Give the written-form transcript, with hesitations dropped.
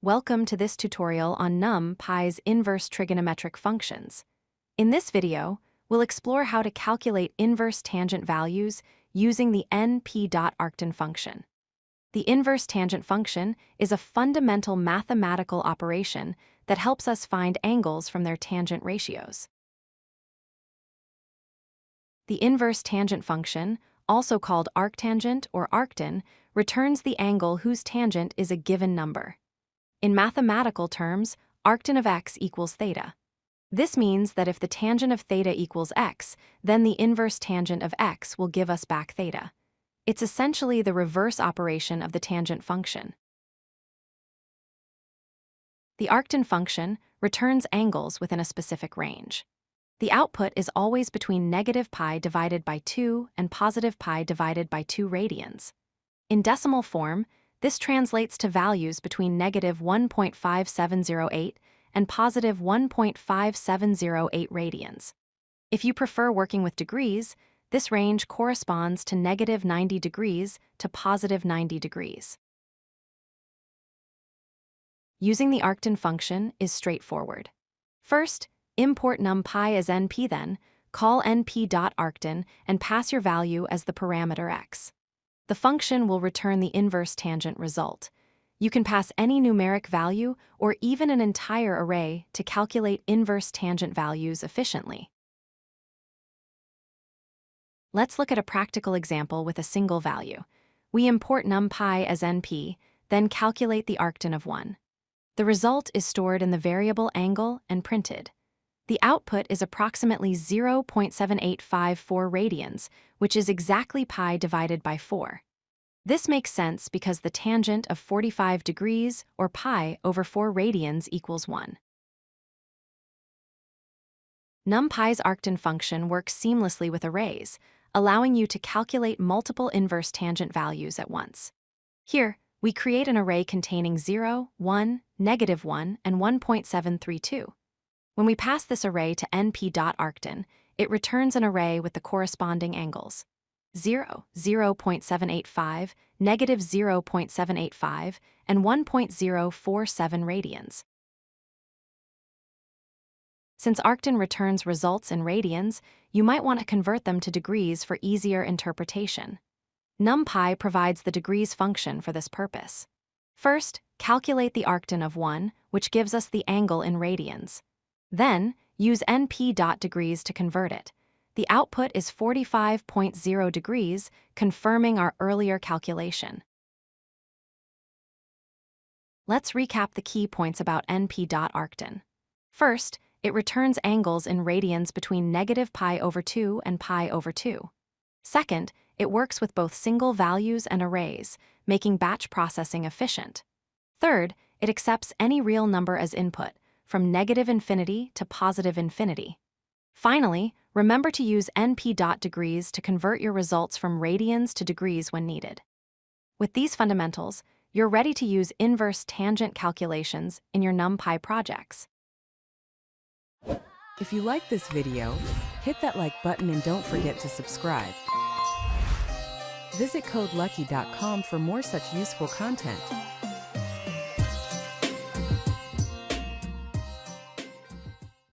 Welcome to this tutorial on NumPy's inverse trigonometric functions. In this video, we'll explore how to calculate inverse tangent values using the np.arctan function. The inverse tangent function is a fundamental mathematical operation that helps us find angles from their tangent ratios. The inverse tangent function, also called arctangent or arctan, returns the angle whose tangent is a given number. In mathematical terms, arctan of x equals theta. This means that if the tangent of theta equals x, then the inverse tangent of x will give us back theta. It's essentially the reverse operation of the tangent function. The arctan function returns angles within a specific range. The output is always between negative pi divided by 2 and positive pi divided by 2 radians. In decimal form, this translates to values between negative 1.5708 and positive 1.5708 radians. If you prefer working with degrees, this range corresponds to negative 90 degrees to positive 90 degrees. Using the arctan function is straightforward. First, import NumPy as np, then call np.arctan and pass your value as the parameter x. The function will return the inverse tangent result. You can pass any numeric value or even an entire array to calculate inverse tangent values efficiently. Let's look at a practical example with a single value. We import NumPy as np, then calculate the arctan of 1. The result is stored in the variable angle and printed. The output is approximately 0.7854 radians, which is exactly pi divided by 4. This makes sense because the tangent of 45 degrees, or pi over 4 radians, equals 1. NumPy's arctan function works seamlessly with arrays, allowing you to calculate multiple inverse tangent values at once. Here, we create an array containing 0, 1, negative 1, and 1.732. When we pass this array to np.arctan, it returns an array with the corresponding angles: 0, 0.785, negative 0.785, and 1.047 radians. Since arctan returns results in radians, you might want to convert them to degrees for easier interpretation. NumPy provides the degrees function for this purpose. First, calculate the arctan of 1, which gives us the angle in radians. Then, use np.degrees to convert it. The output is 45.0 degrees, confirming our earlier calculation. Let's recap the key points about np.arctan. First, it returns angles in radians between negative pi over 2 and pi over 2. Second, it works with both single values and arrays, making batch processing efficient. Third, it accepts any real number as input, from negative infinity to positive infinity. Finally, remember to use np.degrees to convert your results from radians to degrees when needed. With these fundamentals, you're ready to use inverse tangent calculations in your NumPy projects. If you like this video, hit that like button and don't forget to subscribe. Visit codelucky.com for more such useful content.